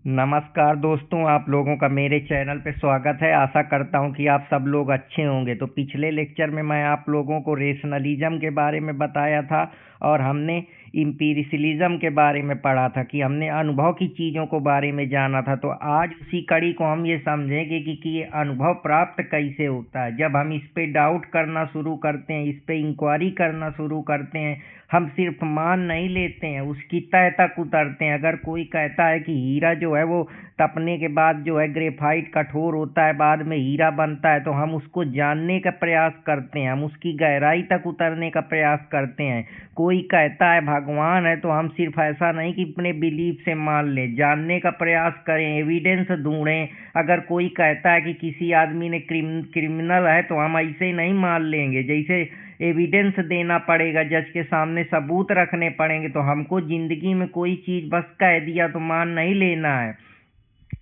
नमस्कार दोस्तों, आप लोगों का मेरे चैनल पे स्वागत है। आशा करता हूँ कि आप सब लोग अच्छे होंगे। तो पिछले लेक्चर में मैं आप लोगों को रेशनलिज्म के बारे में बताया था और हमने इम्पीरियलिज्म के बारे में पढ़ा था कि हमने अनुभव की चीज़ों को बारे में जाना था। तो आज उसी कड़ी को हम ये समझेंगे कि ये अनुभव प्राप्त कैसे होता है। जब हम इस पे डाउट करना शुरू करते हैं, इस पे इंक्वायरी करना शुरू करते हैं, हम सिर्फ मान नहीं लेते हैं, उसकी तह तक उतरते हैं। अगर कोई कहता है कि हीरा जो है वो तपने के बाद जो है ग्रेफाइट कठोर होता है, बाद में हीरा बनता है, तो हम उसको जानने का प्रयास करते हैं, हम उसकी गहराई तक उतरने का प्रयास करते हैं। कोई कहता है भगवान है, तो हम सिर्फ ऐसा नहीं कि अपने बिलीफ से मान लें, जानने का प्रयास करें, एविडेंस ढूंढें। अगर कोई कहता है कि किसी आदमी ने क्रिमिनल है, तो हम ऐसे नहीं मान लेंगे। जैसे एविडेंस देना पड़ेगा, जज के सामने सबूत रखने पड़ेंगे। तो हमको जिंदगी में कोई चीज बस कह दिया तो मान नहीं लेना है।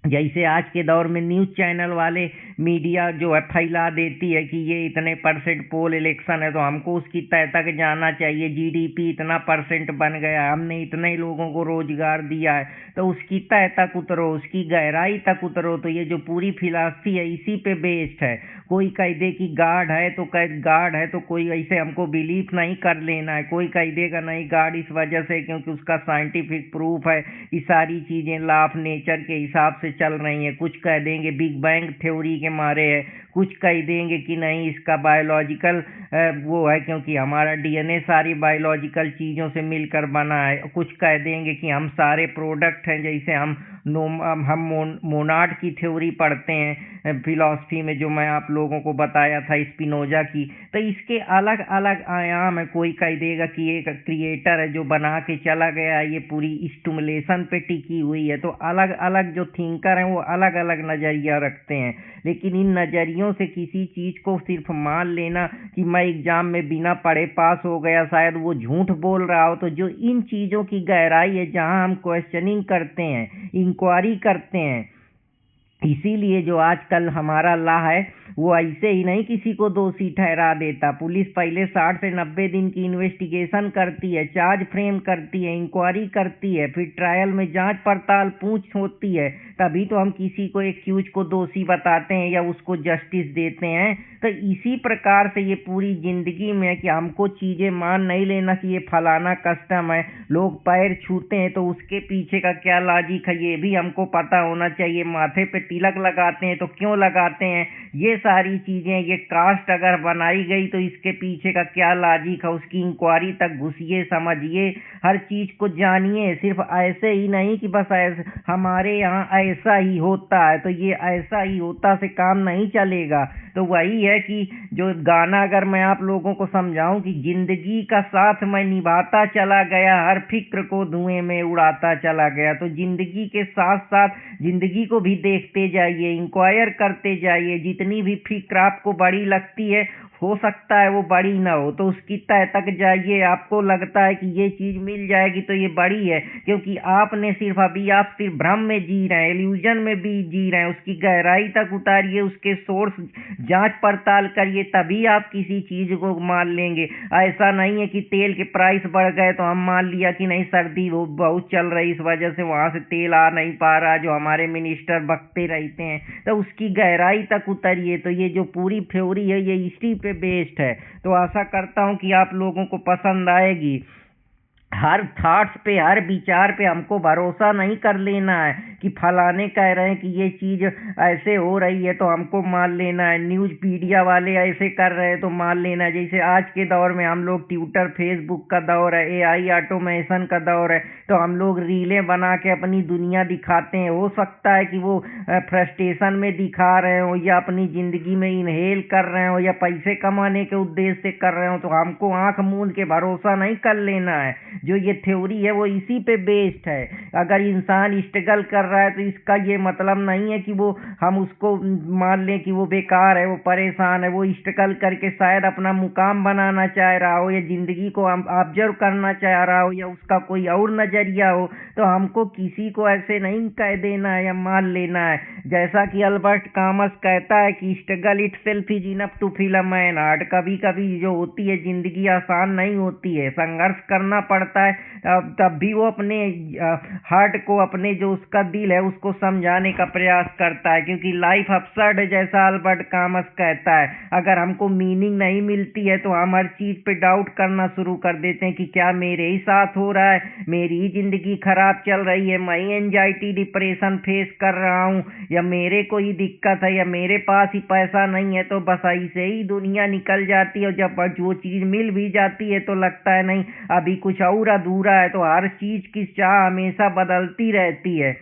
जैसे आज के दौर में न्यूज़ चैनल वाले मीडिया जो है फैला देती है कि ये इतने परसेंट पोल इलेक्शन है, तो हमको उसकी तय तक जाना चाहिए। जीडीपी इतना परसेंट बन गया, हमने इतने लोगों को रोजगार दिया है, तो उसकी तय तक उतरो, उसकी गहराई तक उतरो। तो ये जो पूरी फिलॉसफी है इसी पे बेस्ड है। कोई कह दे कि गॉड है तो गॉड है, तो कोई ऐसे हमको बिलीव नहीं कर लेना है। कोई कह देगा नहीं गॉड इस वजह से क्योंकि उसका साइंटिफिक प्रूफ है, ये सारी चीजें लॉ ऑफ नेचर के हिसाब से चल रही हैं। कुछ कह देंगे बिग बैंग थ्योरी के मारे है, कुछ कह देंगे कि नहीं इसका बायोलॉजिकल वो है क्योंकि हमारा डीएनए सारी बायोलॉजिकल चीज़ों से मिलकर बना है। कुछ कह देंगे कि हम सारे प्रोडक्ट हैं, जैसे हम मोनाड की थ्योरी पढ़ते हैं फिलॉसफी में, जो मैं आप लोगों को बताया था स्पिनोजा की। तो इसके अलग अलग आयाम है। कोई कह देगा कि एक क्रिएटर है जो बना के चला गया, ये पूरी स्टिमुलेशन पे टिकी हुई है। तो अलग अलग जो थिंकर हैं वो अलग अलग नज़रिया रखते हैं। लेकिन इन नज़रियों से किसी चीज़ को सिर्फ मान लेना कि मैं एग्ज़ाम में बिना पढ़े पास हो गया, शायद वो झूठ बोल रहा हो। तो जो इन चीज़ों की गहराई है, जहाँ हम क्वेश्चनिंग करते हैं, इंक्वायरी करते हैं, इसीलिए जो आजकल हमारा लॉ है वो ऐसे ही नहीं किसी को दोषी ठहरा देता। पुलिस पहले 60 से 90 दिन की इन्वेस्टिगेशन करती है, चार्ज फ्रेम करती है, इंक्वायरी करती है, फिर ट्रायल में जांच पड़ताल पूछ होती है, तभी तो हम किसी को एक्यूज को दोषी बताते हैं या उसको जस्टिस देते हैं। तो इसी प्रकार से ये पूरी जिंदगी में है कि हमको चीजें मान नहीं लेना कि ये फलाना कस्टम है। लोग पैर छूते हैं तो उसके पीछे का क्या लॉजिक है ये भी हमको पता होना चाहिए। माथे पे तिलक लगाते हैं तो क्यों लगाते हैं, ये सारी चीजें, ये कास्ट अगर बनाई गई तो इसके पीछे का क्या लॉजिक है, उसकी इंक्वायरी तक घुसिए, समझिए, हर चीज को जानिए। सिर्फ ऐसे ही नहीं कि बस ऐसे हमारे यहाँ ऐसा ही होता है तो ये ऐसा ही होता से काम नहीं चलेगा। तो वही है कि जो गाना अगर मैं आप लोगों को समझाऊं कि जिंदगी का साथ मैं निभाता चला गया, हर फिक्र को धुएं में उड़ाता चला गया। तो जिंदगी के साथ साथ जिंदगी को भी देखते जाइए, इंक्वायर करते जाइए। जितनी भी फिक्र आपको बड़ी लगती है, हो सकता है वो बड़ी ना हो, तो उसकी तह तक जाइए। आपको लगता है कि ये चीज मिल जाएगी तो ये बड़ी है, क्योंकि आपने सिर्फ अभी आप सिर्फ भ्रम में जी रहे हैं, इल्यूजन में भी जी रहे हैं। उसकी गहराई तक उतारिए, उसके सोर्स जांच पड़ताल करिए, तभी आप किसी चीज को मान लेंगे। ऐसा नहीं है कि तेल के प्राइस बढ़ गए तो हम मान लिया कि नहीं सर्दी बहुत चल रही, इस वजह से वहां से तेल आ नहीं पा रहा, जो हमारे मिनिस्टर बकते रहते हैं। तो उसकी गहराई तक उतरिए। तो ये जो पूरी थ्योरी है ये इसी पे बेस्ड है। तो आशा करता हूँ कि आप लोगों को पसंद आएगी। हर थॉट्स पे, हर विचार पे हमको भरोसा नहीं कर लेना है कि फलाने कह रहे हैं कि ये चीज ऐसे हो रही है तो हमको मान लेना है, न्यूज मीडिया वाले ऐसे कर रहे हैं तो मान लेना है। जैसे आज के दौर में हम लोग ट्विटर फेसबुक का दौर है, एआई ऑटोमेशन का दौर है, तो हम लोग रीलें बना के अपनी दुनिया दिखाते हैं। हो सकता है कि वो फ्रस्ट्रेशन में दिखा रहे हो या अपनी जिंदगी में इनहेल कर रहे हो या पैसे कमाने के उद्देश्य से कर रहे हो, तो हमको आंख मूंद के भरोसा नहीं कर लेना है। जो ये थ्योरी है वो इसी पे बेस्ड है। अगर इंसान स्ट्रगल कर रहा है तो इसका ये मतलब नहीं है कि वो हम उसको मान लें कि वो बेकार है, वो परेशान है। वो स्ट्रगल करके शायद अपना मुकाम बनाना चाह रहा हो या जिंदगी को ऑब्जर्व करना चाह रहा हो या उसका कोई और नजरिया हो। तो हमको किसी को ऐसे नहीं कह देना है या मान लेना है। जैसा कि अल्बर्ट कामस कहता है कि struggle itself is enough to fill a man heart. कभी कभी जो होती है जिंदगी आसान नहीं होती है, संघर्ष करना पड़ता है, तब भी वो अपने हार्ट को, अपने जो उसका दिल है उसको समझाने का प्रयास करता है, क्योंकि लाइफ अब्सर्ड है जैसा अल्बर्ट कामस कहता है। अगर हमको मीनिंग नहीं मिलती है तो हम हर चीज पे डाउट करना शुरू कर देते हैं कि क्या मेरे ही साथ हो रहा है, मेरी ही जिंदगी खराब चल रही है, मैं ही एंजाइटी डिप्रेशन फेस कर रहा हूँ, या मेरे को ही दिक्कत है, या मेरे पास ही पैसा नहीं है। तो बस ऐसे ही दुनिया निकल जाती है, और जब जो चीज मिल भी जाती है तो लगता है नहीं अभी कुछ और अधूरा है। तो हर चीज की चाह हमेशा बदलती रहती है।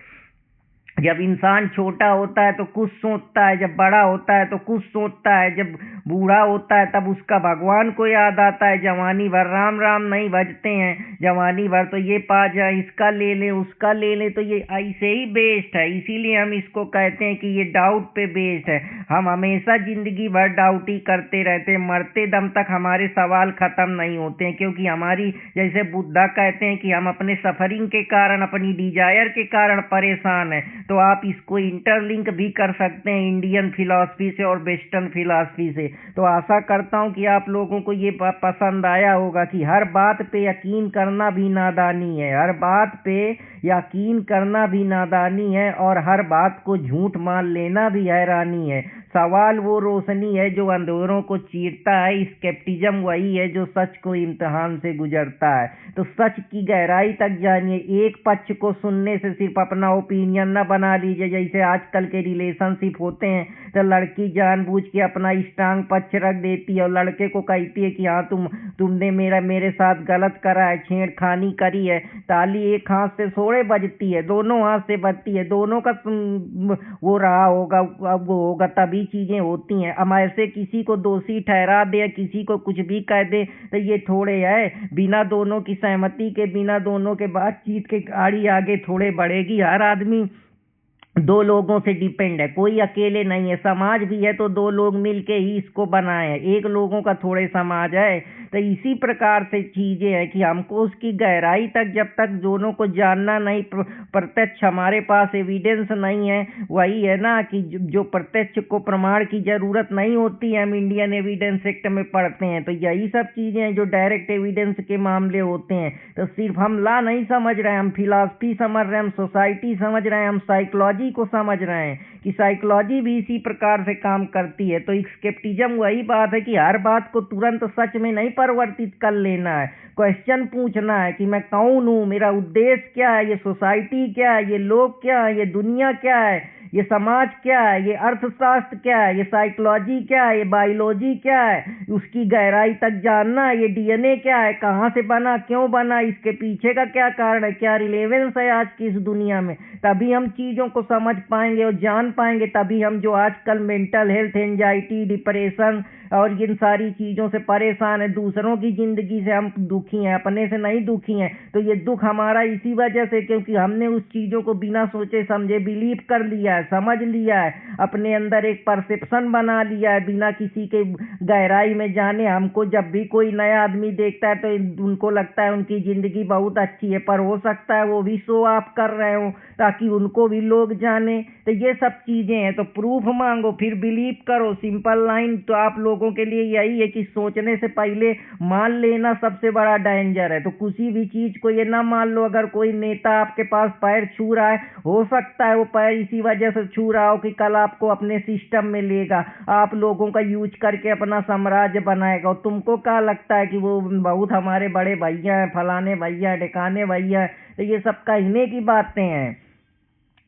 जब इंसान छोटा होता है तो कुछ सोचता है, जब बड़ा होता है तो कुछ सोचता है, जब बूढ़ा होता है तब उसका भगवान को याद आता है। जवानी भर राम राम नहीं बजते हैं, जवानी भर तो ये पा जाए, इसका ले ले उसका ले ले, तो ये ऐसे ही बेस्ड है। इसीलिए हम इसको कहते हैं कि ये डाउट पे बेस्ड है। हम हमेशा जिंदगी भर डाउट ही करते रहते हैं, मरते दम तक हमारे सवाल खत्म नहीं होते हैं, क्योंकि हमारी, जैसे बुद्धा कहते हैं कि हम अपने सफरिंग के कारण, अपनी डिजायर के कारण परेशान हैं। तो आप इसको इंटरलिंक भी कर सकते हैं इंडियन फिलॉसफी से और वेस्टर्न फिलॉसफी से। तो आशा करता हूँ कि आप लोगों को ये पसंद आया होगा कि हर बात पे यकीन करना भी नादानी है, हर बात पे यकीन करना भी नादानी है, और हर बात को झूठ मान लेना भी हैरानी है। सवाल वो रोशनी है जो अंधेरों को चीरता है, स्केप्टिज्म वही है जो सच को इम्तिहान से गुजरता है। तो सच की गहराई तक जानिए, एक पक्ष को सुनने से सिर्फ अपना ओपिनियन न बना लीजिए। जैसे आजकल के रिलेशनशिप होते हैं तो लड़की जानबूझ के अपना स्ट्रांग पक्ष रख देती है और लड़के को कहती है कि हाँ तुमने मेरे साथ गलत करा है, छेड़खानी करी है। ताली एक हाथ से थोड़े बजती है, दोनों हाथ से बजती है, दोनों का वो रहा होगा, अब वो होगा तभी चीजें होती हैं। हम ऐसे किसी को दोषी ठहरा दे या किसी को कुछ भी कह दे तो ये थोड़े है, बिना दोनों की सहमति के, बिना दोनों के बातचीत के गाड़ी आगे थोड़े बढ़ेगी। हर आदमी दो लोगों से डिपेंड है, कोई अकेले नहीं है। समाज भी है तो दो लोग मिलके ही इसको बनाए हैं, एक लोगों का थोड़े समाज है। तो इसी प्रकार से चीजें हैं कि हमको उसकी गहराई तक जब तक दोनों को जानना नहीं, प्रत्यक्ष हमारे पास एविडेंस नहीं है, वही है ना कि जो प्रत्यक्ष को प्रमाण की जरूरत नहीं होती है, हम इंडियन एविडेंस एक्ट में पढ़ते हैं। तो यही सब चीजें हैं जो डायरेक्ट एविडेंस के मामले होते हैं। तो सिर्फ हम ला नहीं समझ रहे हैं, हम फिलॉसफी समझ रहे हैं, हम सोसाइटी समझ रहे हैं, हम साइकोलॉजी को समझ रहे हैं कि साइकोलॉजी भी इसी प्रकार से काम करती है। तो स्केप्टिज्म वही बात है कि हर बात को तुरंत सच में नहीं परिवर्तित कर लेना है, क्वेश्चन पूछना है कि मैं कौन हूँ, मेरा उद्देश्य क्या है, ये सोसाइटी क्या है, ये लोग क्या है, ये दुनिया क्या है, ये समाज क्या है, ये अर्थशास्त्र क्या है, ये साइकोलॉजी क्या है, ये बायोलॉजी क्या है, उसकी गहराई तक जानना है। ये डीएनए क्या है, कहाँ से बना, क्यों बना, इसके पीछे का क्या कारण है, क्या रिलेवेंस है आज की इस दुनिया में। तभी हम चीज़ों को समझ पाएंगे और जान पाएंगे। तभी हम जो आजकल मेंटल हेल्थ, एंजाइटी, डिप्रेशन और इन सारी चीज़ों से परेशान है, दूसरों की ज़िंदगी से हम दुखी हैं, अपने से नहीं दुखी हैं। तो ये दुख हमारा इसी वजह से, क्योंकि हमने उस चीज़ों को बिना सोचे समझे बिलीव कर लिया है, समझ लिया है, अपने अंदर एक परसेप्शन बना लिया है बिना किसी के गहराई में जाने। हमको जब भी कोई नया आदमी देखता है तो उनको लगता है उनकी ज़िंदगी बहुत अच्छी है, पर हो सकता है वो भी शो ऑफ कर रहे हो ताकि उनको भी लोग जाने। तो ये सब चीज़ें हैं। तो प्रूफ मांगो फिर बिलीव करो, सिंपल लाइन तो आप लोगों के लिए यही है कि सोचने से पहले मान लेना सबसे बड़ा डेंजर है। तो किसी भी चीज़ को ये ना मान लो। अगर कोई नेता आपके पास पैर छू रहा है, हो सकता है वो पैर इसी वजह से छू रहा हो कि कल आपको अपने सिस्टम में लेगा, आप लोगों का यूज करके अपना साम्राज्य बनाएगा। और तुमको क्या लगता है कि वो बहुत हमारे बड़े भैया हैं, फलाने भैया, ढिकाने भैया। तो ये सब कहने की बातें हैं।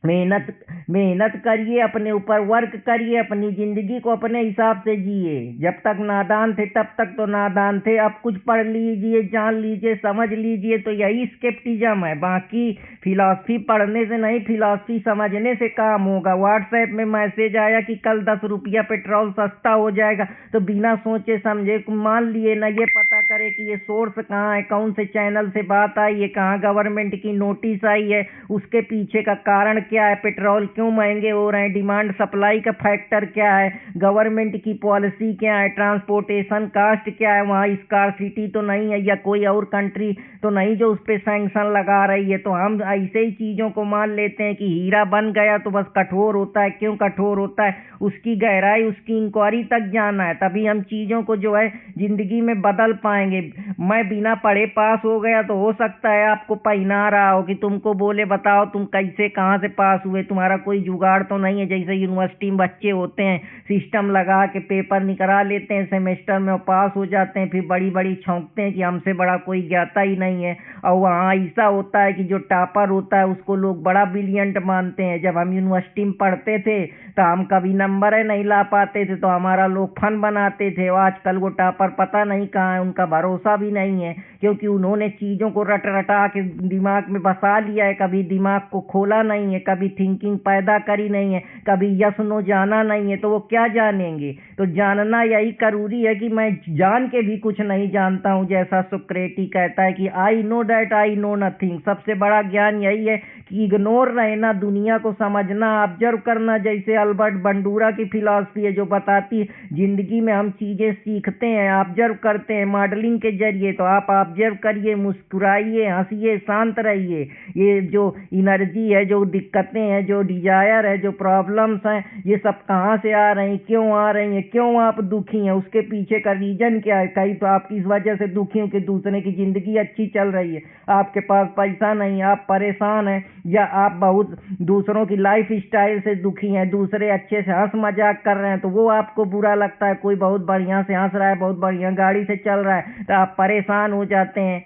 मेहनत करिए, अपने ऊपर वर्क करिए, अपनी जिंदगी को अपने हिसाब से जिए। जब तक नादान थे तब तक तो नादान थे, अब कुछ पढ़ लीजिए, जान लीजिए, समझ लीजिए। तो यही स्केप्टिज्म है। बाकी फिलॉसफी पढ़ने से नहीं, फिलॉसफी समझने से काम होगा। व्हाट्सएप में मैसेज आया कि कल 10 रुपया पेट्रोल सस्ता हो जाएगा, तो बिना सोचे समझे मान लिए ना, ये पता करे कि ये सोर्स कहाँ है, कौन से चैनल से बात आई है, कहाँ गवर्नमेंट की नोटिस आई है, उसके पीछे का कारण क्या है, पेट्रोल क्यों महंगे हो रहे हैं, डिमांड सप्लाई का फैक्टर क्या है, गवर्नमेंट की पॉलिसी क्या है, ट्रांसपोर्टेशन कास्ट क्या है, वहाँ स्कार्सिटी तो नहीं है या कोई और कंट्री तो नहीं जो उस पर सैंक्शन लगा रही है। तो हम ऐसे ही चीज़ों को मान लेते हैं कि हीरा बन गया तो बस कठोर होता है। क्यों कठोर होता है? उसकी गहराई, उसकी इंक्वायरी तक जाना है, तभी हम चीज़ों को जो है जिंदगी में बदल पाएंगे। मैं बिना पढ़े पास हो गया तो हो सकता है आपको पहना रहा हो कि तुमको बोले बताओ तुम कैसे कहाँ से पास हुए, तुम्हारा कोई जुगाड़ तो नहीं है। जैसे यूनिवर्सिटी में बच्चे होते हैं, सिस्टम लगा के पेपर निकला लेते हैं सेमेस्टर में और पास हो जाते हैं, फिर बड़ी बड़ी छौंकते हैं कि हमसे बड़ा कोई ज्ञाता ही नहीं है। और वहाँ ऐसा होता है कि जो टॉपर होता है उसको लोग बड़ा ब्रिलियंट मानते हैं। जब हम यूनिवर्सिटी में पढ़ते थे तो हम कभी नंबर नहीं ला पाते थे तो हमारा लोग फन बनाते थे। आजकल वो टॉपर पता नहीं कहाँ है, उनका भरोसा भी नहीं है, क्योंकि उन्होंने चीज़ों को रट रटा के दिमाग में बसा लिया है, कभी दिमाग को खोला नहीं है, कभी थिंकिंग पैदा करी नहीं है, कभी यस नो जाना नहीं है। तो वो क्या जानेंगे? तो जानना यही जरूरी है कि मैं जान के भी कुछ नहीं जानता हूँ। जैसा सुक्रेटी कहता है कि I know that I know nothing. सबसे बड़ा ज्ञान यही है कि इग्नोर रहना, दुनिया को समझना, ऑब्जर्व करना। जैसे अल्बर्ट बंडूरा की फिलॉसफी है जो बताती है जिंदगी में हम चीज़ें सीखते हैं, ऑब्जर्व करते हैं मॉडलिंग के जरिए। तो आप ऑब्जर्व करिए, मुस्कुराइए, हंसिए, शांत रहिए। ये जो एनर्जी है, जो दिक्कतें हैं, जो डिजायर है, जो प्रॉब्लम्स हैं, ये सब कहाँ से आ रही, क्यों आ रही हैं, क्यों आप दुखी हैं, उसके पीछे का रीजन क्या है। कहीं तो आप इस वजह से दुखी हो कि दूसरे की जिंदगी अच्छी चल रही है, आपके पास पैसा नहीं, आप परेशान हैं, या आप बहुत दूसरों की लाइफ स्टाइल से दुखी हैं, दूसरे अच्छे से हंस मजाक कर रहे हैं तो वो आपको बुरा लगता है। कोई बहुत बढ़िया से हंस रहा है, बहुत बढ़िया गाड़ी से चल रहा है तो आप परेशान हो जाते हैं।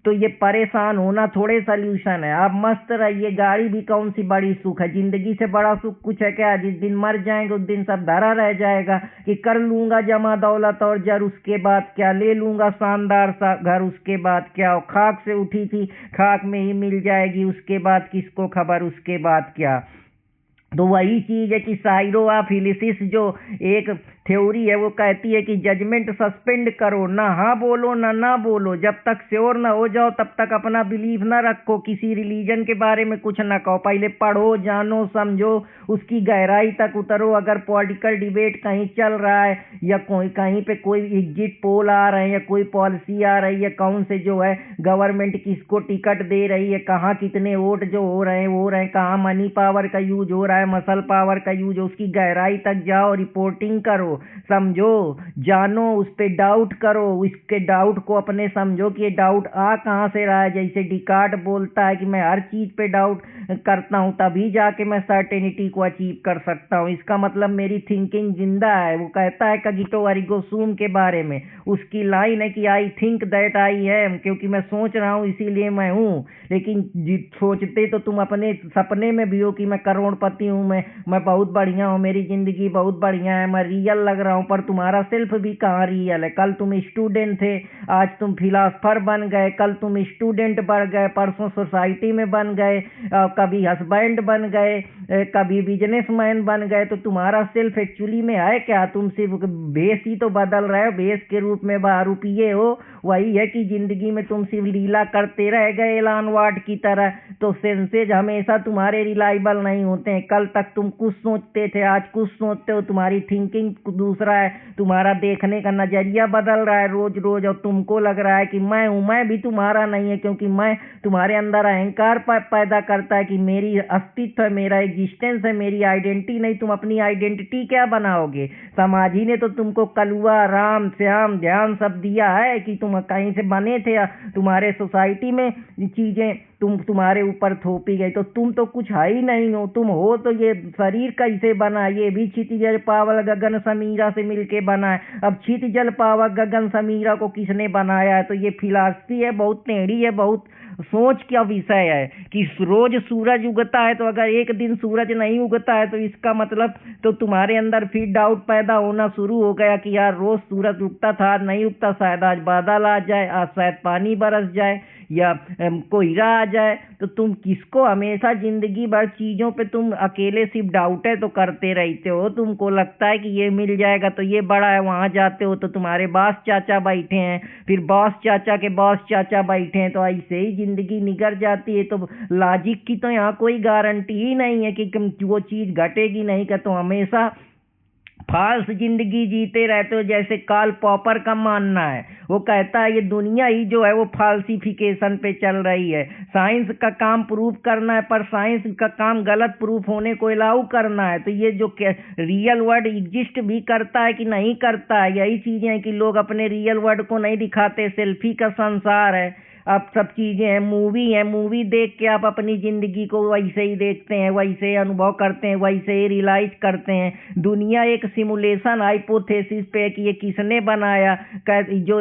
तो ये परेशान होना थोड़े सल्यूशन है। आप मस्त रहिए, गाड़ी भी कौन सी बड़ी सुख है, जिंदगी से बड़ा सुख कुछ है क्या? जिस दिन मर जाएंगे उस दिन सब धरा रह जाएगा कि कर लूंगा जमा दौलत और जर, उसके बाद क्या, ले लूंगा शानदार सा घर, उसके बाद क्या, खाक से उठी थी खाक में ही मिल जाएगी, उसके बाद किसको खबर, उसके बाद क्या। तो वही चीज है कि साइरोआफिलिसिस जो एक थ्योरी है वो कहती है कि जजमेंट सस्पेंड करो, ना हाँ बोलो ना बोलो। जब तक श्योर ना हो जाओ तब तक अपना बिलीफ ना रखो, किसी रिलीजन के बारे में कुछ ना कहो। पहले पढ़ो, जानो, समझो, उसकी गहराई तक उतरो। अगर पॉलिटिकल डिबेट कहीं चल रहा है या कोई कहीं पे कोई एग्जिट पोल आ रहे हैं या कोई पॉलिसी आ रही है, कौन से जो है गवर्नमेंट किसको टिकट दे रही है, कहाँ कितने वोट जो हो रहे हैं, कहाँ मनी पावर का यूज हो रहा है, मसल पावर का यूज, उसकी गहराई तक जाओ, रिपोर्टिंग करो, समझो, जानो, उस पे डाउट करो, उसके डाउट को अपने समझो कि ये डाउट आ कहाँ से रहा है। जैसे डिकार्ट बोलता है कि मैं हर चीज पे डाउट करता हूँ तभी जाके मैं सर्टेनिटी को अचीव कर सकता हूँ, इसका मतलब मेरी थिंकिंग जिंदा है। वो कहता है कगिटो एरिगो सूम के बारे में, उसकी लाइन है कि I think that I am, क्योंकि मैं सोच रहा हूँ इसीलिए मैं हूँ। लेकिन सोचते तो तुम अपने सपने में भी हो कि मैं करोड़पति हूँ, मैं बहुत बढ़िया हूँ, मेरी जिंदगी बहुत बढ़िया है, मैं रियल लग रहा हूँ, पर तुम्हारा सेल्फ भी कहाँ रियल है। कल तुम स्टूडेंट थे, आज तुम फिलासफर बन गए, कल तुम स्टूडेंट बन गए, परसों सोसाइटी में बन गए, कभी हस्बैंड बन गए, कभी बिजनेसमैन बन गए। तो तुम्हारा सेल्फ एक्चुअली में है क्या? तुम सिर्फ भेष ही तो बदल रहे हो, भेष के रूप में बारूपिये हो। वही है कि जिंदगी में तुम सिर्फ लीला करते रह गए एलान वार्ड की तरह। तो सेंसेज हमेशा तुम्हारे रिलायबल नहीं होते हैं। कल तक तुम कुछ सोचते थे, आज कुछ सोचते हो, तुम्हारी थिंकिंग दूसरा है, तुम्हारा देखने का नजरिया बदल रहा है रोज रोज, और तुमको लग रहा है कि मैं हूं। मैं भी तुम्हारा नहीं है, क्योंकि मैं तुम्हारे अंदर अहंकार पैदा करता है कि मेरी अस्तित्व है, मेरा एग्जिस्टेंस है, मेरी आइडेंटिटी नहीं। तुम अपनी आइडेंटिटी क्या बनाओगे? समाज ही ने तो तुमको कलुआ, राम, श्याम, ध्यान सब दिया है कि तुम कहीं से बने थे, तुम्हारे सोसाइटी में चीजें तुम्हारे ऊपर थोपी गई। तो तुम तो कुछ है ही नहीं हो। तुम हो तो ये शरीर कैसे बना? ये भी क्षितिजल पावल गगन समीरा से मिलके बना है। अब क्षितिजल पावल गगन समीरा को किसने बनाया है? तो ये फिलॉसफी है, बहुत टेढ़ी है, बहुत सोच का विषय है कि रोज सूरज उगता है, तो अगर एक दिन सूरज नहीं उगता है तो इसका मतलब तो तुम्हारे अंदर फिर डाउट पैदा होना शुरू हो गया कि यार रोज सूरज उगता था, आज नहीं उगता, शायद आज बादल आ जाए, आज शायद पानी बरस जाए या कोहरा आ जाए। तो तुम किसको हमेशा जिंदगी भर चीजों पे तुम अकेले सिर्फ डाउट है तो करते रहते हो। तुमको लगता है कि ये मिल जाएगा तो ये बड़ा है, वहां जाते हो तो तुम्हारे बॉस चाचा बैठे हैं, फिर बॉस चाचा के बॉस चाचा बैठे हैं। तो ऐसे ही जिंदगी निगल जाती है, तो लॉजिक की तो यहाँ कोई गारंटी ही नहीं है कि वो चीज घटेगी नहीं का, तो हमेशा फाल्स जिंदगी जीते रहते हो। जैसे कार्ल पॉपर का मानना है, वो कहता है ये दुनिया ही जो है वो फाल्सिफिकेशन पे चल रही है। साइंस का काम प्रूफ करना है, पर साइंस का काम गलत प्रूफ होने को अलाउ करना है। तो ये जो रियल वर्ल्ड एग्जिस्ट भी करता है कि नहीं करता है, यही चीजें हैं कि लोग अपने रियल वर्ल्ड को नहीं दिखाते। सेल्फी का संसार है, अब सब चीजें हैं, मूवी है, मूवी देख के आप अपनी जिंदगी को वैसे ही देखते हैं, वैसे ही अनुभव करते हैं, वैसे ही रियलाइज करते हैं। दुनिया एक सिमुलेशन हाइपोथेसिस पे है कि ये किसने बनाया, जो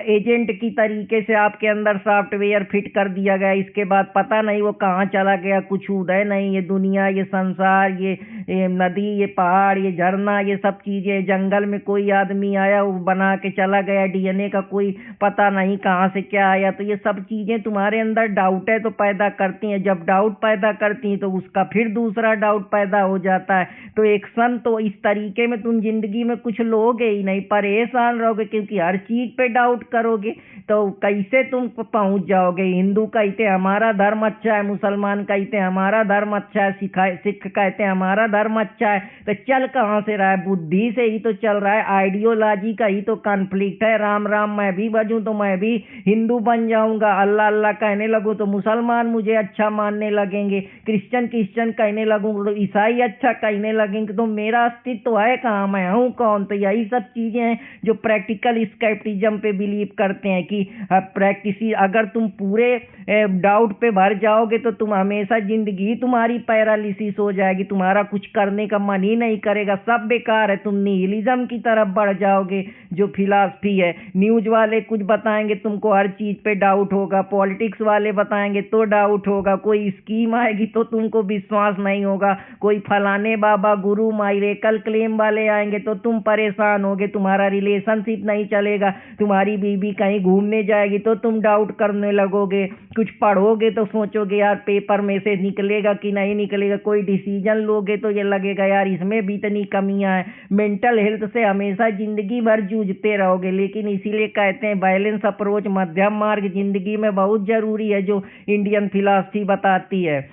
एजेंट की तरीके से आपके अंदर सॉफ्टवेयर फिट कर दिया गया, इसके बाद पता नहीं वो कहाँ चला गया, कुछ उदय नहीं। ये दुनिया, ये संसार, ये नदी, ये पहाड़, ये झरना, ये सब चीजें, जंगल में कोई आदमी आया वो बना के चला गया, डीएनए का कोई पता नहीं कहाँ से क्या आया। तो ये सब चीजें तुम्हारे अंदर डाउट है तो पैदा करती हैं। जब डाउट पैदा करती हैं तो उसका फिर दूसरा डाउट पैदा हो जाता है। तो एक्शन तो इस तरीके में तुम जिंदगी में कुछ लोगे ही नहीं, परेशान रहोगे, क्योंकि हर चीज पे डाउट करोगे तो कैसे तुम पहुंच जाओगे। हिंदू कहते हमारा धर्म अच्छा है, मुसलमान कहते हमारा धर्म अच्छा है, सिख कहते हैं हमारा धर्म अच्छा है, तो चल कहाँ से रहा है? बुद्धि से ही तो चल रहा है, आइडियोलॉजी का ही तो कॉन्फ्लिक्ट है। राम राम मैं भी बजूं तो मैं भी हिंदू बन जाऊंगा, अल्लाह अल्लाह कहने लगूं तो मुसलमान मुझे अच्छा मानने लगेंगे, क्रिश्चियन कहने लगूंगा तो ईसाई अच्छा कहने लगेंगे, तो मेरा अस्तित्व है कहाँ, मैं हूँ कौन? तो यही सब चीजें हैं जो प्रैक्टिकल स्केप्टिज्म पे बिलीव करते हैं कि प्रैक्टिस, अगर तुम पूरे डाउट पे भर जाओगे तो तुम हमेशा जिंदगी तुम्हारी पैरालिसिस हो जाएगी, तुम्हारा कुछ करने का मन ही नहीं करेगा, सब बेकार है, तुम निहिलिज्म की तरफ बढ़ जाओगे। जो फिलॉसफी है, न्यूज वाले कुछ बताएंगे तुमको हर चीज पे डाउट होगा, पॉलिटिक्स वाले बताएंगे तो डाउट होगा, कोई स्कीम आएगी तो तुमको विश्वास नहीं होगा, कोई फलाने बाबा गुरु माइरेकल क्लेम वाले आएंगे तो तुम परेशान होगे, तुम्हारा रिलेशनशिप नहीं चलेगा, तुम्हारी बीवी कहीं घूमने जाएगी तो तुम डाउट करने लगोगे, कुछ पढ़ोगे तो सोचोगे यार पेपर में से निकलेगा कि नहीं निकलेगा, कोई डिसीजन लोगे तो ये लगेगा यार इसमें भी इतनी कमियां हैं। मेंटल हेल्थ से हमेशा जिंदगी भर जूझते रहोगे। लेकिन इसीलिए कहते हैं बैलेंस अप्रोच, मध्यम मार्ग जिंदगी में बहुत जरूरी है, जो इंडियन फिलॉसफी बताती है।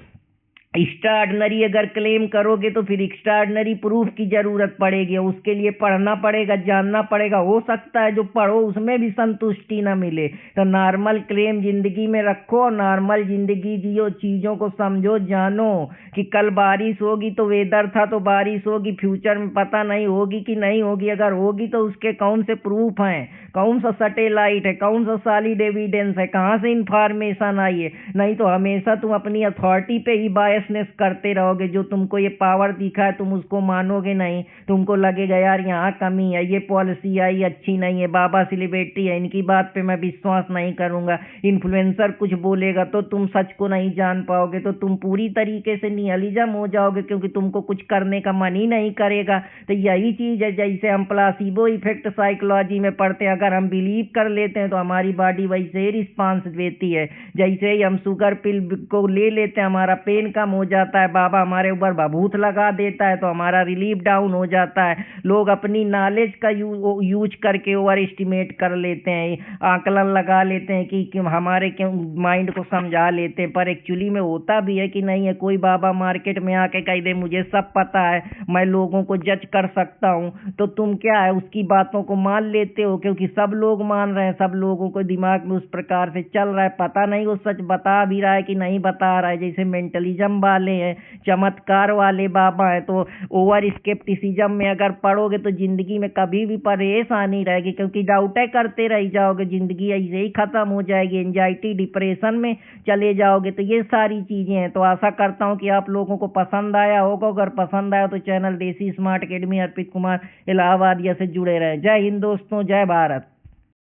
एक्स्ट्राऑर्डिनरी अगर क्लेम करोगे तो फिर एक्स्ट्राऑर्डिनरी प्रूफ की जरूरत पड़ेगी, उसके लिए पढ़ना पड़ेगा, जानना पड़ेगा, हो सकता है जो पढ़ो उसमें भी संतुष्टि ना मिले। तो नॉर्मल क्लेम जिंदगी में रखो, नॉर्मल जिंदगी जियो, चीजों को समझो, जानो कि कल बारिश होगी तो वेदर था तो बारिश होगी, फ्यूचर में पता नहीं होगी कि नहीं होगी, अगर होगी तो उसके कौन से प्रूफ हैं, कौन सा सैटेलाइट है, कौन सा सॉलिड एविडेंस है, कहाँ से इंफॉर्मेशन आई है। नहीं तो हमेशा तुम अपनी अथॉरिटी पे ही बायसनेस करते रहोगे, जो तुमको ये पावर दिखा है तुम उसको मानोगे नहीं, तुमको लगेगा यार यहाँ कमी है, ये पॉलिसी आई अच्छी नहीं है, बाबा सेलिब्रिटी है इनकी बात पे मैं विश्वास नहीं करूंगा, इन्फ्लुएंसर कुछ बोलेगा तो तुम सच को नहीं जान पाओगे, तो तुम पूरी तरीके से निहिलिज्म हो जाओगे, क्योंकि तुमको कुछ करने का मन ही नहीं करेगा। तो यही चीज है, जैसे हम प्लासिबो इफेक्ट साइकोलॉजी में पढ़ते हैं, अगर हम बिलीव कर लेते हैं तो हमारी बॉडी वैसे ही रिस्पांस देती है। जैसे ही हम शुगर पिल को ले लेते हैं हमारा पेन कम हो जाता है, बाबा हमारे ऊपर भभूत लगा देता है तो हमारा रिलीफ डाउन हो जाता है। लोग अपनी नॉलेज का यूज करके ओवर एस्टिमेट कर लेते हैं, आकलन लगा लेते हैं कि हमारे क्यों माइंड को समझा लेते हैं, पर एक्चुअली में होता भी है कि नहीं है। कोई बाबा मार्केट में आके कह दे मुझे सब पता है, मैं लोगों को जज कर सकता हूँ, तो तुम क्या है उसकी बातों को मान लेते हो, क्योंकि सब लोग मान रहे हैं, सब लोगों को दिमाग में उस प्रकार से चल रहा है, पता नहीं वो सच बता भी रहा है कि नहीं बता रहा है। जैसे मेंटलिज्म वाले हैं, चमत्कार वाले बाबा है, तो ओवर स्केप्टिसिज्म में अगर पढ़ोगे तो जिंदगी में कभी भी परेशानी रहेगी, क्योंकि डाउटे करते रह जाओगे, जिंदगी ऐसे ही खत्म हो जाएगी, एंजाइटी डिप्रेशन में चले जाओगे। तो ये सारी चीजें हैं। तो आशा करता हूँ कि आप लोगों को पसंद आया होगा, अगर पसंद आया तो चैनल देसी स्मार्ट अकेडमी अर्पित कुमार इलाहाबादिया से जुड़े रहे। जय हिंद दोस्तों, जय भारत।